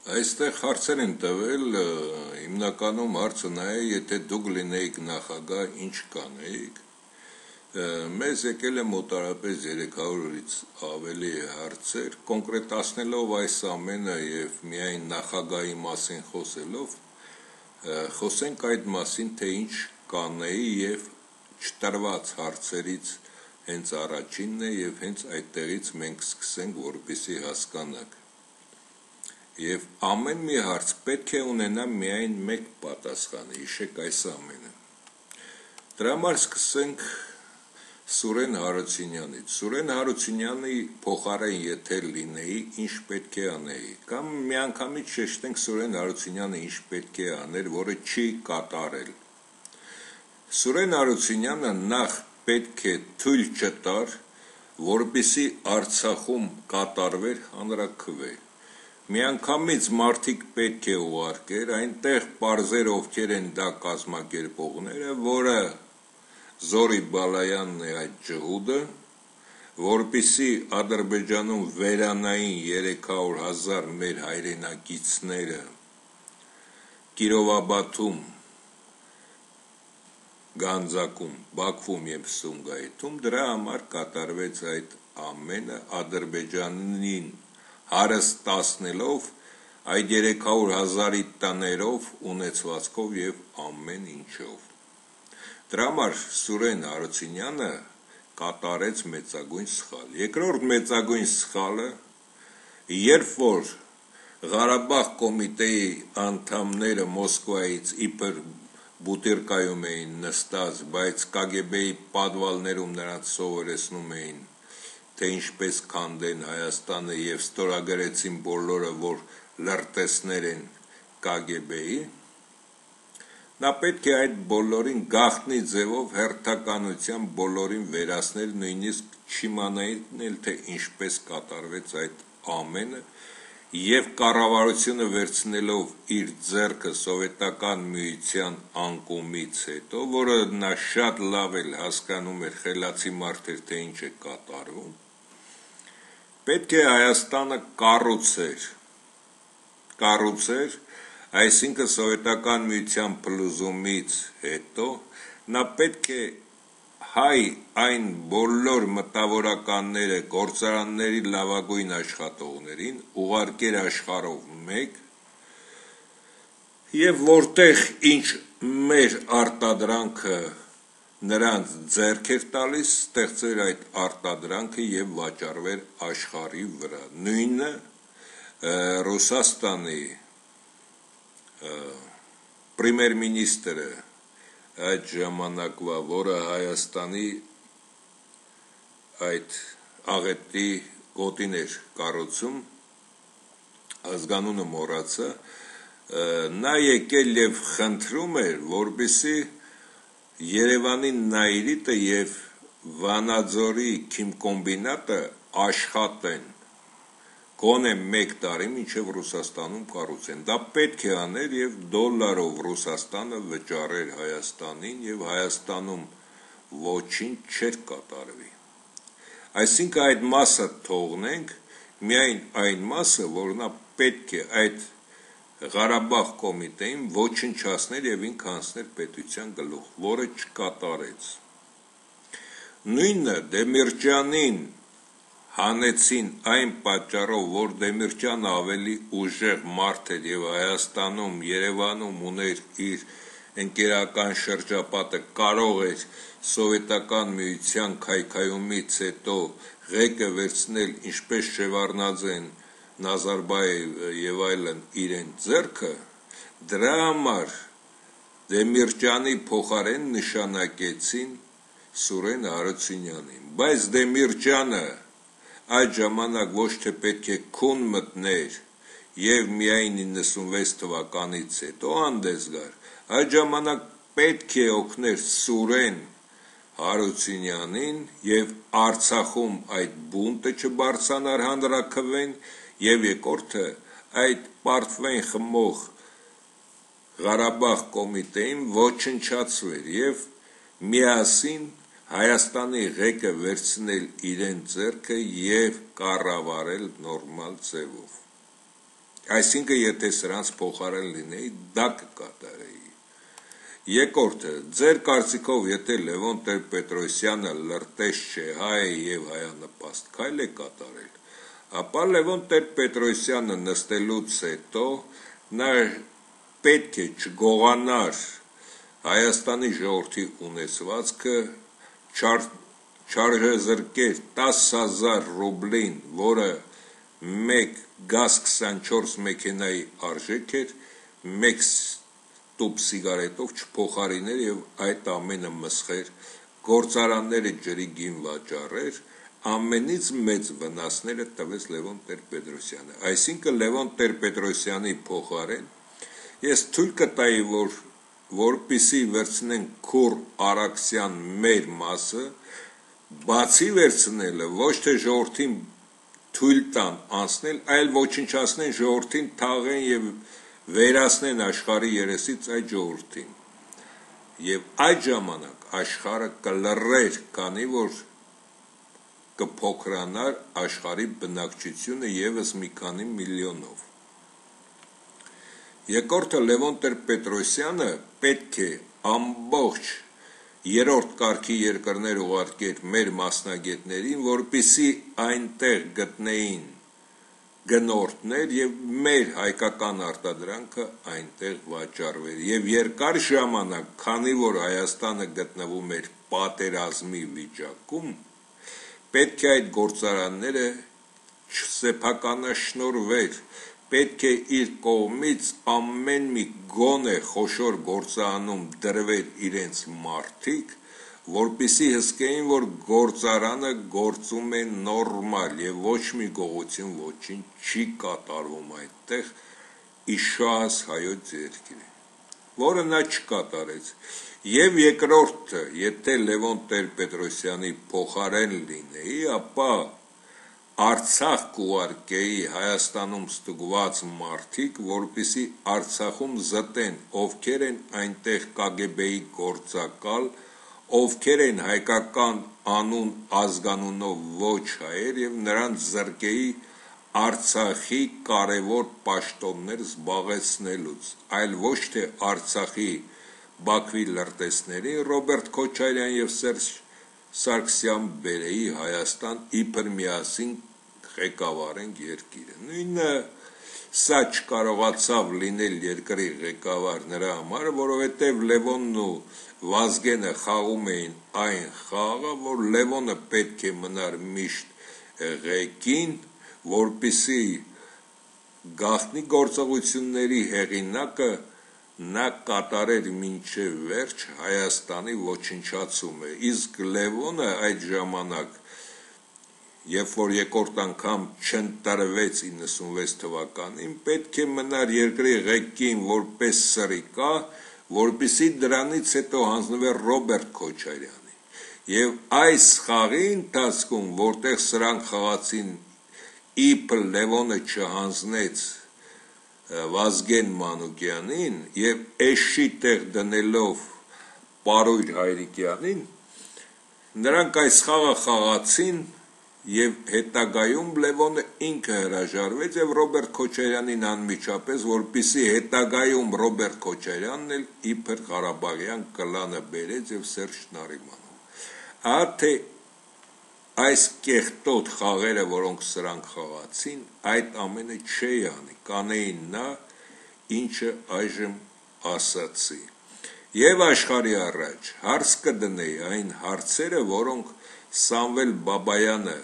Այստեղ հարցեր են տվել, հիմնականում հարցը նա է, եթե դուք լինեիք նախագահ, ինչ կանեիք։ Մեզ եկել է մոտարապես 300-ից ավելի հարցեր, կոնկրետացնելով այս ամենը եւ միայն նախագահի մասին խոսելով, խոսենք այդ մասին, թե ինչ կանեի եւ չտրված հարցերից հենց առաջինն է եւ հենց այդտեղից մենք սկսենք, որպեսզի հասկանանք։ Եվ ամեն մի հարց պետք է ունենա միայն մեկ պատասխան, հիշեք այս ամենը։ Դրա համար սկսենք Սուրեն Հարությունյանից։ Սուրեն Հարությունյանի փոխարեն եթե լինեի, ինչ պետք է անեի, կամ միանգամից շեշտենք Սուրեն Հարությունյանը ինչ պետք է աներ, որը չի կատարել։ Սուրեն Հարությունյանը նախ պետք է թույլ չտար, որպեսզի Արցախում կատարվեր հանրաքվե։ Միանգամից մարդիկ պետք է ուղարկեր, այնտեղ պարզեր ովքեր են դա կազմակերպողները, որը Զորի Բալայանն է այդ ջհուդը, որպեսզի Ադրբեջանում վերանային 300,000 մեր հայրենակիցները Կիրովաբադում, Գանձակում, Բաքվում եւ Սումգայիթում, դրա համար կատարվեց այդ ամենը Ադրբեջանին հարստացնելով այդ 300,000-ի տներով, ունեցվածքով եւ ամեն ինչով։ Դրա համար Սուրեն Հարությունյանը կատարեց մեծագույն սխալ։ Երկրորդ մեծագույն սխալը, երբ որ Ղարաբաղ կոմիտեի անդամները Մոսկվայից իբր Բուտիրկայում էին նստած, բայց KGB-ի պատվալներում նրանց սովորեցնում էին, թե ինչպես քանդեն Հայաստանը եւ ստորագրեցին բոլորը, որ լրտեսներ են KGB-ի, նա պետք է այդ բոլորին գաղտնի ձևով հերթականությամբ բոլորին վերացնել, նույնիսկ չիմանային էլ, թե ինչպես կատարվեց այդ ամենը, եւ կառավարությունը վերցնելով իր ձեռքը սովետական միության անկումից հետո, որը նա շատ լավ էլ հասկանում էր, խելացի մարդ էր, թե ինչ է կատարվում, պետք է Հայաստանը կառուցեր, այսինքն սովետական միության փլուզումից հետո նա պետք է հայ այն բոլոր մտավորականները, գործարանների լավագույն աշխատողներին ուղարկեր աշխարհով մեկ եւ որտեղ ինչ մեր արտադրանքը նրանց ձեռք էր տալիս, ստեղծվեր այդ արտադրանքը եւ վաճառվեր աշխարհի վրա։ Նույնը Ռուսաստանի պրեմիեր-մինիստրը այդ ժամանակվա, որը Հայաստանի այդ աղետի գոտին էր կառուցում, ազգանունը մոռացա, նա եկել եւ խնդրում էր, որպեսզի Երևանի Նայիրիտը եւ Վանաձորի քիմկոմբինատը աշխատեն գոնե 1 տարի մինչև Ռուսաստանում կառուցեն։ Դա պետք է աներ եւ դոլարով Ռուսաստանը վճարեր Հայաստանին եւ Հայաստանում ոչինչ չէր կատարվի։ Այսինքն այդ մասը թողնենք, միայն այն մասը, որ նա պետք է այդ Ղարաբաղ կոմիտեին ոչնչացներ եւ ինքը անցներ պետության գլուխ, որը չկատարեց։ Նույնը Դեմիրճյանին հանեցին այն պատճառով, որ Դեմիրճյանը ավելի ուժեղ մարդ էր եւ Հայաստանում, Երևանում ուներ իր ընկերական շրջապատը, կարող էր սովետական միության քայքայումից հետո ղեկը վերցնել, ինչպես Շևարդնաձեն, Նազարբաև եւ այլն իրեն ձեռքը, դրա համար Դեմիրճյանի փոխարեն նշանակեցին Սուրեն Հարությունյանին, բայց Դեմիրճյանը այդ ժամանակ ոչ թե պետք է քուն մտներ եւ միայն 96 թվականից հետո անդես գար, այդ ժամանակ պետք է օգներ Սուրեն Հարությունյանին եւ Արցախում այդ բունտը չբարձրանար հանրաքվեն եւ երկրորդը այդ պարտվեն խմող Ղարաբաղ կոմիտեին ոչնչացվեր եւ միասին Հայաստանի ղեկը վերցնել իրեն ձեռքը եւ կառավարել նորմալ ձևով։ Այսինքն եթե սրանց փոխարեն լինեի, դա կկատարեի։ Երկրորդը, ձեր կարծիքով եթե Լևոն Տեր-Պետրոսյանը լրտես չէ, հայ է եւ հայանպաստ քայլ է կատարել, ապա Լևոն Տեր-Պետրոսյանը նստելուց հետո նա պետք է չգողանար Հայաստանի ժողովրդի ունեցվածքը, չարժեզրկեր 10,000 ռուբլին, որը մեկ GAZ-24 մեքենայի արժեք էր, մեկ տուփ սիգարետով չփոխարիներ եւ այդ ամենը մսխեր, գործարանները ջրի գին վաճառեր, ամենից մեծ վնասները տվեց Լևոն Տեր-Պետրոսյանը։ Այսինքն Լևոն Տեր-Պետրոսյանի փոխարեն ես թույլ կտայի, որպեսզի վերցնեն Քուր Արաքսյան մեր մասը, բացի վերցնելը ոչ թե ժողովրդին թույլ տան անցնել, այլ ոչնչացնեն ժողովրդին, թաղեն եւ վերացնեն աշխարհի երեսից այդ ժողովրդին։ Եվ այդ ժամանակ աշխարհը կլռեր, քանի որ կփոքրանար աշխարհի բնակչությունը եւս մի քանի միլիոնով։ Երկրորդը Լևոն Տեր-Պետրոսյանը պետք է ամբողջ երրորդ կարգի երկրներ ուղարկեր մեր մասնագետներին, որպեսզի այնտեղ գտնեին գնորդներ եւ մեր հայկական արտադրանքը այնտեղ վաճառվեր եւ երկար ժամանակ, քանի որ Հայաստանը գտնվում էր պատերազմի վիճակում, պետք է այդ գործարանները չսեփականաշնորհվեր, պետք է իր կողմից ամեն մի գոնե խոշոր գործարանում դրվեր իրենց մարդիկ, որպեսզի հսկեին, որ գործարանը գործում է նորմալ եւ ոչ մի գողություն ոչինչ չի կատարվում այդտեղ իշահս հայոց երկիրը, որը նա չկատարեց։ Եվ երկրորդը, եթե Լևոն Տեր-Պետրոսյանի փոխարեն լինեի, ապա Արցախ կուղարկեի Հայաստանում ստուգված մարդիկ, որպեսզի Արցախում զտեն, ովքեր են այնտեղ KGB-ի գործակալ, ովքեր են հայկական անուն ազգանունով ոչ հայեր եւ նրանց զրկեի Արցախի կարևոր պաշտոններ զբաղեցնելուց, այլ ոչ թե Արցախի Բաքվի լրտեսների Ռոբերտ Քոչարյան եւ Սերժ Սարգսյան բերեի Հայաստան իբր միասին ղեկավարենք երկիրը։ Նույնը սա չկարողացավ լինել երկրի ղեկավար նրա համար, որովհետև Լևոնն ու Վազգենը խաղում էին այն խաղը, որ Լևոնը պետք է մնար միշտ ղեկին, որպեսզի գաղտնի գործողությունների հեղինակը նա կատարեր մինչև վերջ Հայաստանի ոչնչացումը, իսկ Լևոնը այդ ժամանակ, երբ որ երկրորդ անգամ չընտրվեց 96 թվականին, պետք է մնար երկրի ղեկին որպես սրիկա, որպեսզի դրանից հետո հանձնվեր Ռոբերտ Քոչարյանի։ Եվ այս խաղի ընթացքում, որտեղ սրանք խաղացին, իբր Լևոնը չհանձնեց Վազգեն Մանուկյանին եւ էշի տեղ դնելով Պարույր Հայրիկյանին, նրանք այս խաղը խաղացին եւ հետագայում Լևոնը ինքը հրաժարվեց եւ Ռոբերտ Քոչարյանին անմիջապես, որպեսզի հետագայում Ռոբերտ Քոչարյանն էլ իբր Ղարաբաղյան կլանը բերեց եւ Սերժ Նարիմանով։ Ահա թե այս կեղտոտ խաղերը, որոնք սրանք խաղացին, այդ ամենը չէի անի, կանեին նա, ինչը այժմ ասացի։ Եվ աշխարհի առաջ հարց կդնեի այն հարցերը, որոնք Սամվել Բաբայանը,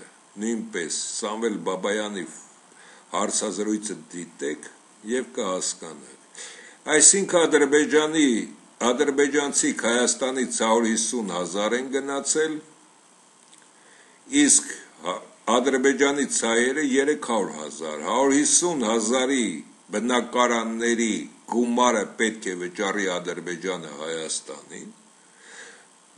նույնպես Սամվել Բաբայանի հարցազրույցը դիտեք եւ կհասկանաք։ Այսինքն ադրբեջանցիք Հայաստանից 150,000 են գնացել, իսկ Ադրբեջանից հայերը 300,000, 150,000-ի բնակարանների գումարը պետք է վճարի Ադրբեջանը Հայաստանին,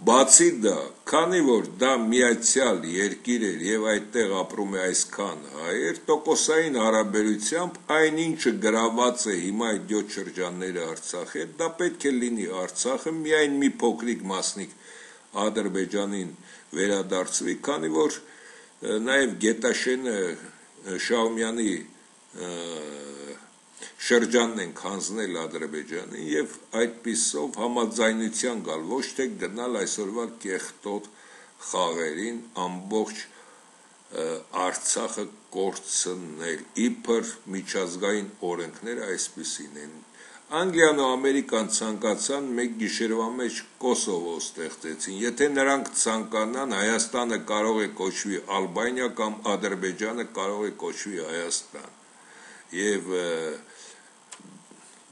բացի դա, քանի որ դա միացյալ երկիր էր եւ այդտեղ ապրում է այսքան հայեր, տոկոսային հարաբերությամբ այն ինչը գրաված է հիմա այդ 7 շրջանները Արցախի հետ, դա պետք է լինի Արցախը, միայն մի փոքրիկ մասնիկ Ադրբեջանին վերադարձվի, քանի որ նաև Գետաշենը Շահումյանի շրջանն ենք հանձնել Ադրբեջանին եւ այդպիսով համաձայնության գալ, ոչ թե գնալ այսօրվա կեղտոտ խաղերին ամբողջ Արցախը կորցնել, իբր միջազգային օրենքները այսպիսին են։ Անգլիան ու Ամերիկան ցանկացան մեկ գիշերվա մեջ Կոսովո ստեղծեցին, եթե նրանք ցանկանան, Հայաստանը կարող է կոչվի Ալբանիա կամ Ադրբեջանը կարող է կոչվի Հայաստան, եւ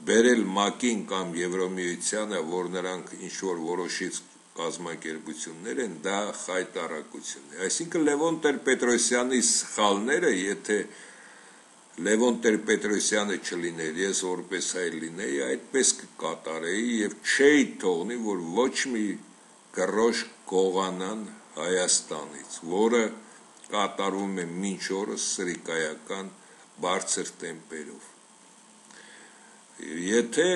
բերել ՄԱԿ-ին կամ Եվրոմիությանը, որ նրանք ինչ-որ որոշից կազմակերպություններ են, դա խայտառակություն է։ Այսինքն Լևոն Տեր-Պետրոսյանի սխալները, եթե Լևոն Տեր-Պետրոսյանը չլիներ, ես որպես հայ լինեի, այդպես կկատարեի եւ չէի թողնի, որ ոչ մի գրոշ գողանան Հայաստանից, որը կատարվում է մինչ օրս սրիկայական բարձր տեմպերով։ Եթե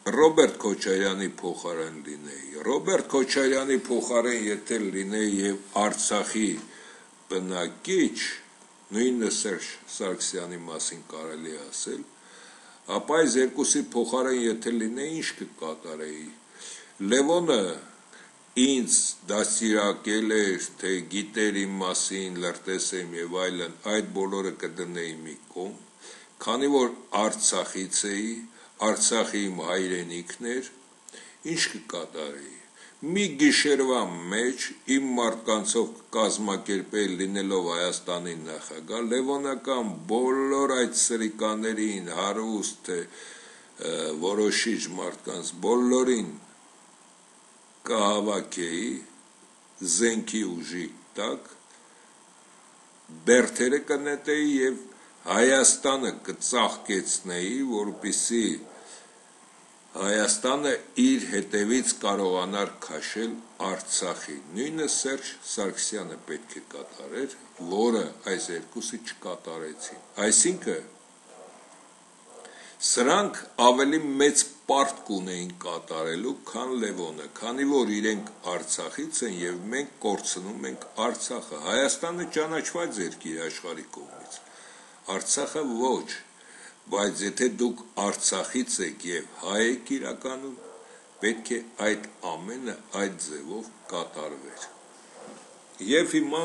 Ռոբերտ Քոչարյանի փոխարեն լինեի, Ռոբերտ Քոչարյանի փոխարեն եթե լինեի եւ Արցախի բնակիչ, նույնը Սերժ Սարգսյանի մասին կարելի է ասել, ապա այս երկուսի փոխարեն եթե լինեի, ինչ կկատարեի։ Լևոնը ինձ դաստիարակել էր, թե գիտեր իմ մասին, լրտեսեմ եւ այլն, այդ բոլորը կդնեի մի կողմ, քանի որ Արցախից էի, Արցախի իմ հայրենիքն էր, ինչ կկատարեի։ Մի գիշերվա մեջ իմ մարդկանցով կազմակերպել լինելով Հայաստանի նախագահ, լևոնական բոլոր այդ սրիկաներին, հարուստ թե որոշիչ մարդկանց բոլորին կհավաքեի զենքի ուժի տակ, բերդերը կնետեի եւ Հայաստանը կծաղկեցնեի, որպեսզի Հայաստանը իր հետևից կարողանար քաշել Արցախին։ Նույնը Սերժ Սարգսյանը պետք է կատարեր, որը այս երկուսը չկատարեցին։ Այսինքն սրանք ավելի մեծ պարտք ունեին կատարելու, քան Լևոնը, քանի որ իրենք Արցախից են եւ մենք կորցնում ենք Արցախը։ Հայաստանը ճանաչված երկիր աշխարհի կողմից, Արցախը ոչ, բայց եթե դուք Արցախից եք եւ հայ եք իրականում, պետք է այդ ամենը այդ ձևով կատարվեր։ Եւ հիմա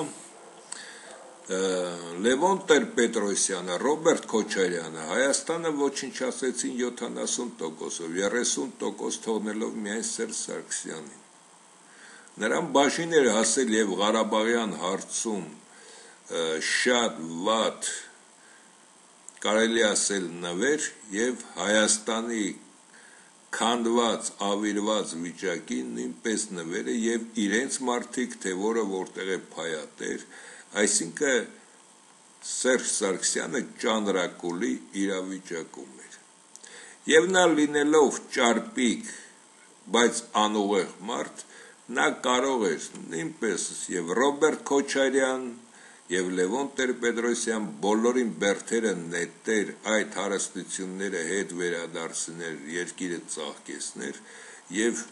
Լևոն Տեր-Պետրոսյանը, Ռոբերտ Քոչարյանը Հայաստանը ոչնչացրեցին 70%-ով, 30% թողնելով միայն Սերժ Սարգսյանին։ Նրան բաժին էր հասել եւ Ղարաբաղյան հարցում շատ վատ կարելի ասել նվեր եւ Հայաստանի քանդված, ավիրված վիճակին նույնպես նվերը եւ իրենց մարդիկ, թե որը որտեղ է փայատեր, այսինքն Սերժ Սարգսյանը ճանրակուլի իրավիճակում էր։ Եվ նա լինելով ճարպիկ, բայց անուղեղ մարդ, նա կարող էր նույնպես եւ Ռոբերտ Քոչարյան եւ Լևոն Տեր-Պետրոսյան բոլորին բերդերը նետեր, այդ հարստությունները հետ վերադարձներ, երկիրը ծաղկեցներ եւ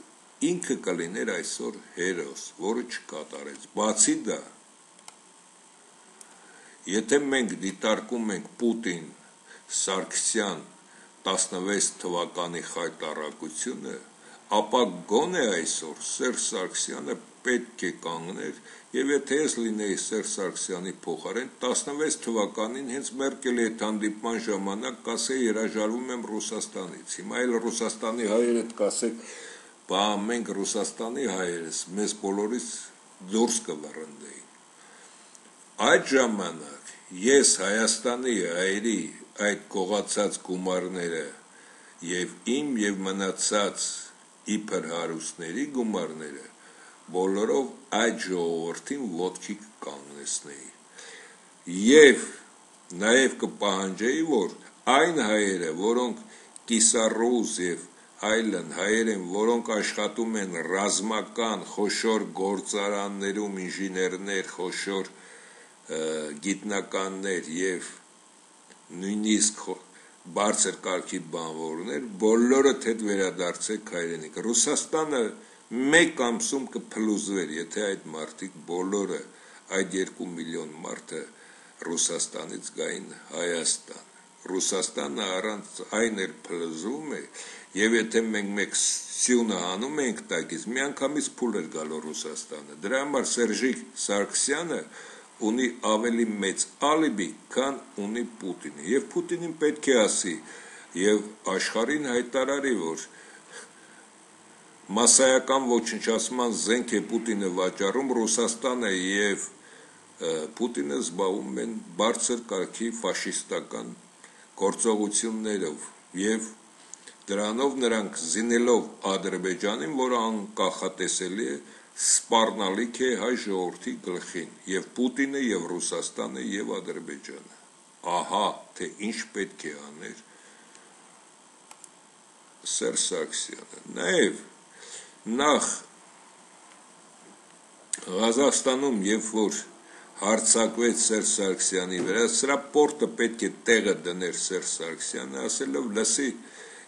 ինքը կլիներ այսօր հերոս, որը չկատարեց։ Բացի դա, եթե մենք դիտարկում ենք Պուտին, Սարգսյան 16 թվականի խայտառակությունը, ապա գոնե այսօր Սերժ Սարգսյանը պետք է կանգներ եւ եթե ես լինեի Սերժ Սարգսյանի փոխարեն 16 թվականին հենց Մերկելի հետ հանդիպման ժամանակ կասեի հրաժարվում եմ Ռուսաստանից։ Հիմա էլ Ռուսաստանի հայերդ կասեք, բա մենք Ռուսաստանի հայերս մեզ բոլորից դուրս կվռնդեին։ Այդ ժամանակ ես Հայաստանի հայերի այդ կողացած գումարները եւ իմ եւ մնացած իբր հարուստների գումարները բոլորով այդ ժողովրդին ոտքի կանգնեցնեի եւ նաեւ կպահանջեի, որ այն հայերը, որոնք կիսառուս եւ այլն հայեր են, որոնք աշխատում են ռազմական խոշոր գործարաններում, ինժեներներ, խոշոր գիտնականներ եւ նույնիսկ բարձր կարգի բանվորներ, բոլորը թեթ վերադարձեք հայրենիք։ Ռուսաստանը մեկ ամսում կփլուզվեր, եթե այդ մարդիկ բոլորը, այդ 2 միլիոն մարդը Ռուսաստանից գային Հայաստան։ Ռուսաստանը առանց այն էլ փլզում է, եւ եթե մենք մեկ սյունը անում ենք տակից, միանգամից փուլ էր գալու Ռուսաստանը։ Դրա համար Սերժիկ Սարգսյանը ունի ավելի մեծ ալիբի, քան ունի Պուտինը, եւ Պուտինին պետք է ասի եւ աշխարհին հայտարարի, որ մասսայական ոչնչացման զենք է Պուտինը վաճառում, Ռուսաստանը եւ Պուտինը զբաղվում են բարձր կարգի ֆաշիստական գործողություններով եւ դրանով նրանք զինելով Ադրբեջանին, որը անկախատեսելի է, սպառնալիք է հայ ժողովրդի գլխին, եւ Պուտինը, եւ Ռուսաստանը, եւ Ադրբեջանը։ Ահա թե ինչ պետք է աներ Սերժ Սարգսյանը։ Նաեւ նախ Ղազախստանում, երբ որ հարձակվեց Սերժ Սարգսյանի վրա, սրա պորտը պետք է տեղը դներ Սերժ Սարգսյանը, ասելով լսի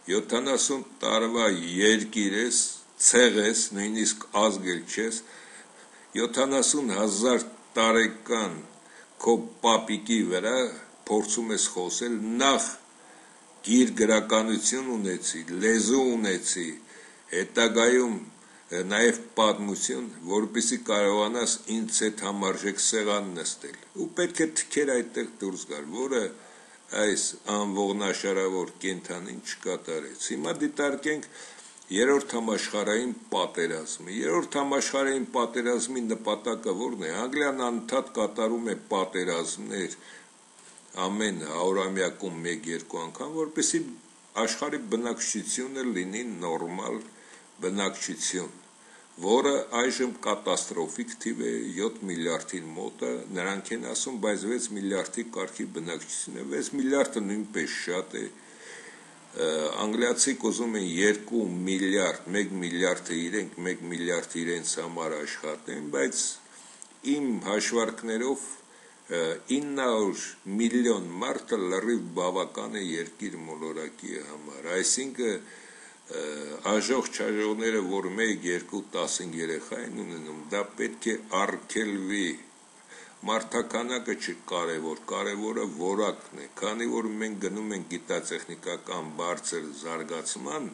70 տարվա երկիր ես, ցեղ ես, նույնիսկ ազգել չես, 70,000 տարեկան քո պապիկի վրա փորձում ես խոսել, նախ գիր գրականություն ունեցի, լեզու ունեցի, հետագայում նաև պատմություն, որպեսզի կարողանաս ինձ հետ համարժեք սեղան նստել, ու պետք է թքեր այդտեղ դուրս գար, որը այս անողնաշարավոր կենդանին չկատարեց։ Հիմա դիտարկենք երրորդ համաշխարհային պատերազմը։ Երրորդ համաշխարհային պատերազմի նպատակը ո՞րն է։ Անգլիան անընդհատ կատարում է պատերազմներ ամեն 100-ամյակում 1-2 անգամ, որպեսզի աշխարհի բնակչությունը լինի նորմալ բնակչություն, որը այժմ կատաստրոֆիկ թիվ է 7 միլիարդին մոտ է, նրանք են ասում, բայց 6 միլիարդի կարգի բնակչություն է, 6 միլիարդը նույնպես շատ է, անգլիացիք ուզում են 2 միլիարդ, 1 միլիարդը իրենք, 1 միլիարդ իրենց համար աշխատեն, բայց իմ հաշվարկներով 900 միլիոն մարդը լրիվ բավական է երկիր մոլորակի համար, այսինքն աժող չաժողները, որ 1-2-15 երեխա են ունենում, դա պետք է արգելվի, մարդականակը չկարևոր, կարևորը որակն է, քանի որ մենք գնում ենք գիտատեխնիկական բարձր զարգացման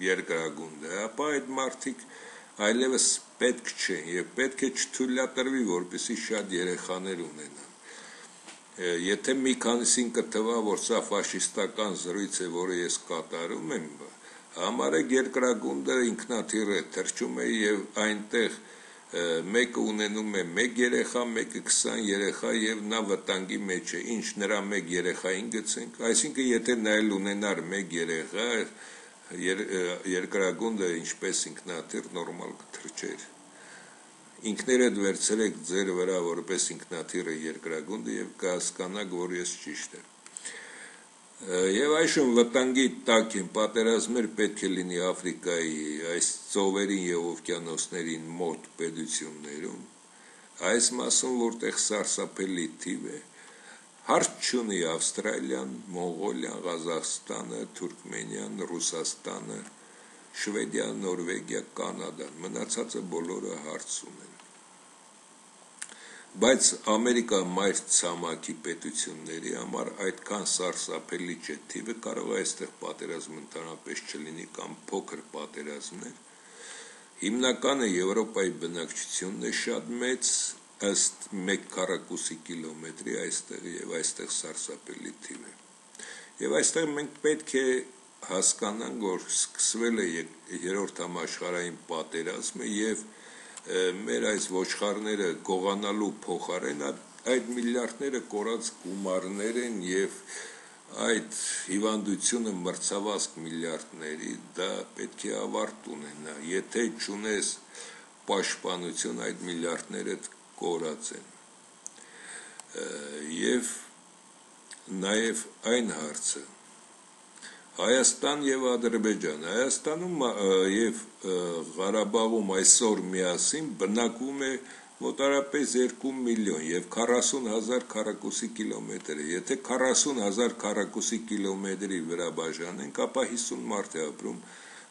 երկրագունդը, ապա այդ մարդիկ այլևս պետք չեն եւ պետք է չթույլատրվի, որպեսզի շատ երեխաներ ունենան։ Եթե մի քանիսին կթվա, որ սա ֆաշիստական զրույց է, որը ես կատարում եմ, համարեք երկրագունդը ինքնաթիռ է, թռչում է եւ այնտեղ մեկը ունենում է 1 երեխա, մեկը 20 երեխա եւ նա վտանգի մեջ է, ինչ նրա 1 երեխային գցենք, այսինքն եթե նա էլ ունենար 1 երեխա, երկրագունդը ինչպես ինքնաթիռ նորմալ կթռչեր։ Ինքներդ վերցրեք ձեր վրա որպես ինքնաթիռը երկրագունդը եւ կհասկանաք, որ ես ճիշտ եմ։ Եվ այժմ վտանգի տակ են պատերազմներ պետք է լինի Աֆրիկայի այս ծովերին եւ օվկիանոսներին մոտ պետություններում, այս մասում որտեղ սարսափելի թիվ է, հարց չունի Ավստրալիան, Մոնղոլիան, Ղազախստանը, Թուրքմենիան, Ռուսաստանը, Շվեդիան, Նորվեգիա, Կանադան, մնացածը բոլորը հարց ունեն։ Բայց Ամերիկա մայր ցամաքի պետությունների համար այդքան սարսափելի չէ, թիվը կարող է այստեղ պատերազմ ընդհանրապես չլինի կամ փոքր պատերազմներ։ Հիմնականը Եվրոպայի բնակչությունն է շատ մեծ, ըստ 1 քառակուսի կիլոմետրի այստեղ եւ այստեղ սարսափելի թիվ է։ Եվ այստեղ մենք պետք է հասկանանք, որ սկսվել է երրորդ համաշխարհային պատերազմը եւ մեր այս ոչխարները գողանալու փոխարեն այդ միլիարդները կորած գումարներ են եւ այդ հիվանդությունը մրցավազք միլիարդների դա պետք է ավարտ ունենա, եթե չունես պաշտպանություն, այդ միլիարդները կորած են։ Եվ նաեւ այն հարցը Հայաստան եւ Ադրբեջան, Հայաստանում եւ Ղարաբաղում այսօր միասին բնակվում է մոտարապես 2 միլիոն եւ 40,000 քառակուսի կիլոմետր է, եթե 40,000 քառակուսի կիլոմետրի վրա բաժանենք, ապա 50 մարդ է ապրում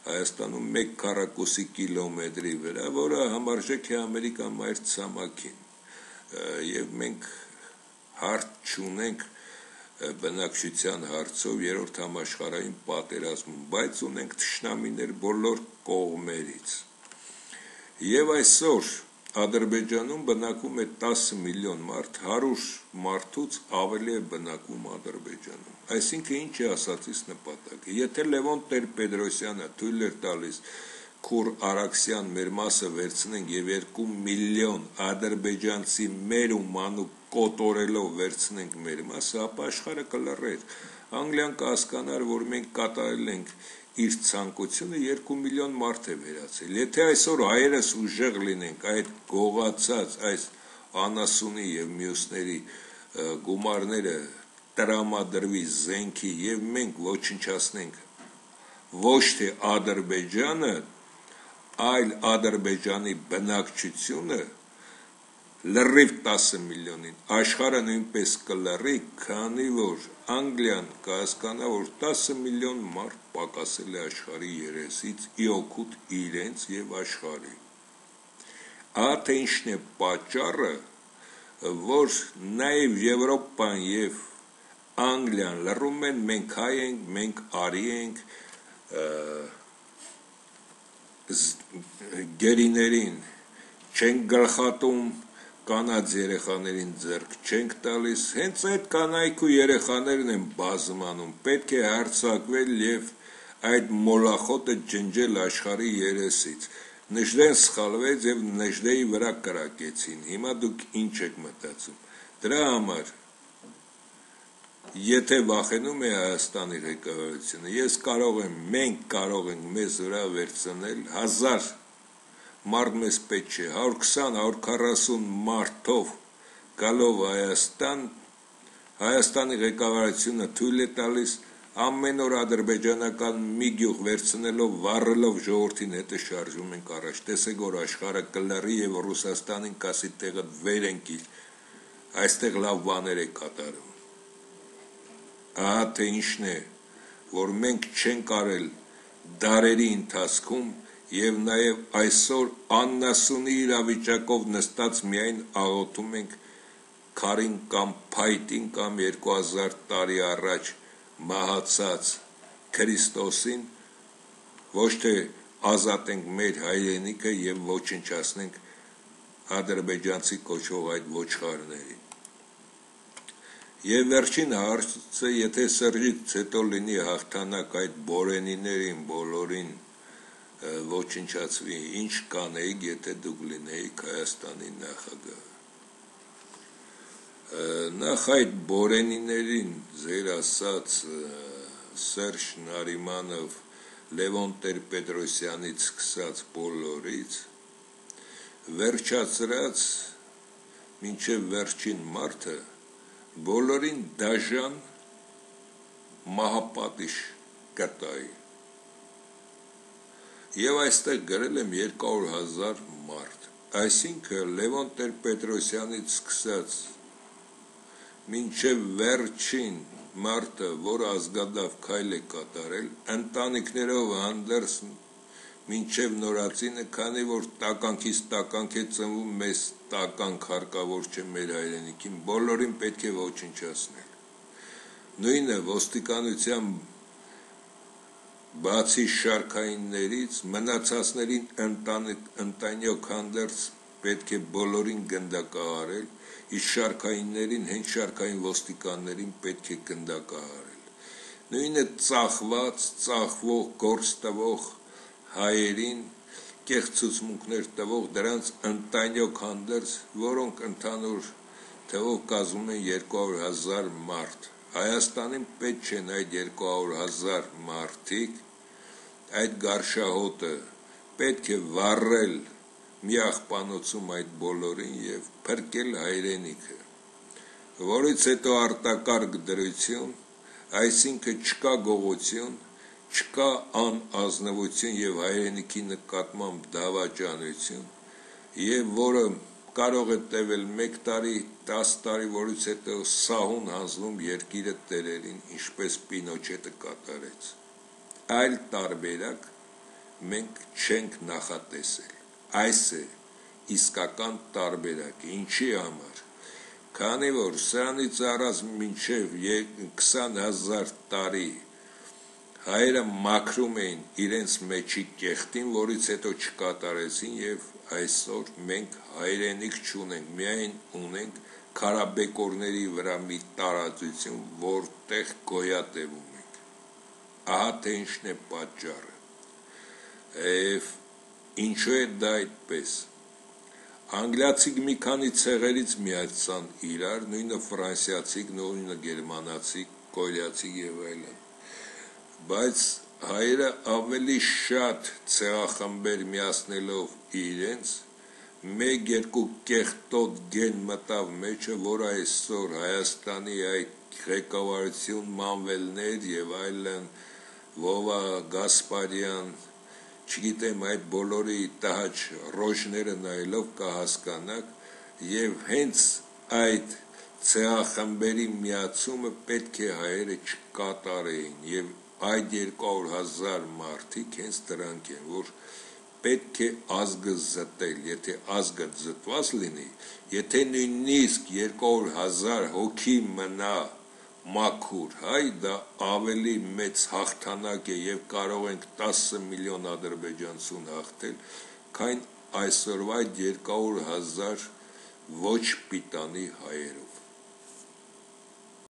Հայաստանում 1 քառակուսի կիլոմետրի վրա, որը համարժեք է Ամերիկա մայր ցամաքին, եւ մենք հարց չունենք բնակչության հարցով երրորդ համաշխարհային պատերազմում, բայց ունենք թշնամիներ բոլոր կողմերից։ Եվ այսօր Ադրբեջանում բնակվում է 10 միլիոն մարդ, 100 մարդուց ավելի է բնակվում Ադրբեջանում։ Այսինքն ինչ է ասածից նպատակը։ Եթե Լևոն Տեր-Պետրոսյանը թույլ էր տալիս Քուր Արաքսյան մեր մասը վերցնենք եւ 2 միլիոն ադրբեջանցի մեր ու մանուկ կոտորելով վերցնենք մեր մասը, ապա աշխարհը կլռեր։ Անգլիան կհասկանար, որ մենք կատարել ենք իր ցանկությունը, 2 միլիոն մարդ է վերացել։ Եթե այսօր հայերս ուժեղ լինենք այդ գողացած այս անասունի եւ մյուսների գումարները տրամադրվի զենքի եւ մենք ոչնչացնենք ոչ թե Ադրբեջանը, այլ Ադրբեջանի բնակչությունը, լրիվ 10 միլիոնին, աշխարհը նույնպես կլռի, քանի որ Անգլիան կհասկանա, որ 10 միլիոն մարդ պակասել է աշխարհի երեսից ի օգուտ իրենց եւ աշխարհի։ Ահա թե ինչն է պատճառը, որ նաեւ Եվրոպան եւ Անգլիան լռում են, մենք հայ ենք, մենք արի ենք, գերիներին չենք գլխատում, կանանց երեխաներին ձեռք չենք տալիս, հենց այդ կանայք ու երեխաներն են բազմանում, պետք է հարձակվել եւ այդ մոլախոտը ջնջել աշխարհի երեսից։ Նժդեն սխալվեց եւ Նժդեի վրա կրակեցին, հիմա դուք ինչ եք մտածում։ Դրա համար եթե վախենում է Հայաստանի ղեկավարությունը, ես կարող եմ, մենք կարող ենք մեզ վրա վերցնել 1000 մարդ մեզ պետք չէ, 120-140 մարդով գալով Հայաստան, Հայաստանի ղեկավարությունը թույլ է տալիս ամեն օր ադրբեջանական մի գյուղ վերցնելով, վառելով ժողովրդին հետը շարժում ենք առաջ, տեսեք որ աշխարհը կլռի եւ Ռուսաստանին կասի տեղը վեր ընկիր, այստեղ լավ բաներ է կատարում։ Ահա թե ինչն է, որ մենք չենք արել դարերի ընթացքում եւ նաեւ այսօր աննասունի իրավիճակով նստած միայն աղոթում ենք քարին կամ փայտին կամ 2000 տարի առաջ մահացած Քրիստոսին, ոչ թե ազատենք մեր հայրենիքը եւ ոչնչացնենք ադրբեջանցի կոչվող այդ ոչխարներին։ Եվ վերջին հարցը, եթե Սրճից հետո լինի հաղթանակ այդ բորենիներին բոլորին ոչնչացվի, ինչ կանեիք, եթե դուք լինեիք Հայաստանի նախագահը։ Նախ այդ բորենիներին ձեր ասած Սերժ Նարիմանով, Լևոն Տեր-Պետրոսյանից սկսած բոլորից, վերջացրած մինչև վերջին մարդը, բոլորին դաժան մահապատիժ կտայի։ Եվ այստեղ գրել եմ 200,000 մարդ, այսինքն Լևոն Տեր-Պետրոսյանից սկսած մինչև վերջին մարդը, որ ազգադավ քայլ է կատարել, ընտանիքներով հանդերձ մինչև նորածինը, քանի որ տականքից տականք է ծնվում, մեզ տականք հարկավոր չէ մեր հայրենիքին, բոլորին պետք է ոչնչացնել։ Նույնը ոստիկանության բացի շարքայիններից, մնացածներին ընտանյոք հանդերձ պետք է բոլորին գնդակահարել, իսկ շարքայիններին, հենց շարքային ոստիկաններին պետք է գնդակահարել։ Նույնը ծախված, ծախվող, գործ տվող հայերին կեղծուցմունքներ տվող դրանց ընտանյոք հանդերձ, որոնք ընդհանուր թվով կազմում են 200,000 մարդ։ Հայաստանին պետք չեն այդ 200,000 մարդիկ, այդ գարշահոտը պետք է վառել մի աղբանոցում այդ բոլորին եւ փրկել հայրենիքը, որից հետո արտակարգ դրություն, այսինքն չկա գողություն, չկա անազնվություն եւ հայրենիքի նկատմամբ դավաճանություն, եւ որը կարող է տևել 1 տարի, 10 տարի, որից հետո սահուն հանձնում երկիրը տերերին, ինչպես Պինոչետը կատարեց։ Այլ տարբերակ մենք չենք նախատեսել։ Այս է իսկական տարբերակը, ինչի համար, քանի որ սրանից առած մինչև 20,000 տարի հայերը մաքրում էին իրենց մեջի կեղտին, որից հետո չկատարեցին, եւ այսօր մենք հայրենիք չունենք, միայն ունենք քարաբեկորների վրա մի տարածություն, որտեղ գոյատևում ենք։ Ահա թե ինչն է պատճառը։ Եվ ինչու է դա այդպես։ Անգլիացիք մի քանի ցեղերից միացան իրար, նույնը ֆրանսիացիք, նույնը գերմանացիք, կորեացիք եւ այլն։ Բայց հայերը ավելի շատ ցեղախմբեր միացնելով իրենց, մեկ-երկու կեղտոտ գեն մտավ մեջը, որ այսօր Հայաստանի այդ ղեկավարություն, մանվելներ եւ այլն, Վովա, Գասպարյան, չգիտեմ, այդ բոլորի տհաճ ռոժները նայելով կհասկանաք, եւ հենց այդ ցեղախմբերի միացումը պետք է հայերը չկատարեին, եւ այդ 200,000 մարդիկ հենց դրանք են, որ պետք է ազգը զտել, եթե ազգը զտված լինի, եթե նույնիսկ 200,000 հոգի մնա մաքուր հայ, դա ավելի մեծ հաղթանակ է եւ կարող ենք 10 միլիոն ադրբեջանցուն հաղթել, քան այսօրվա 200,000 ոչ պիտանի հայերով։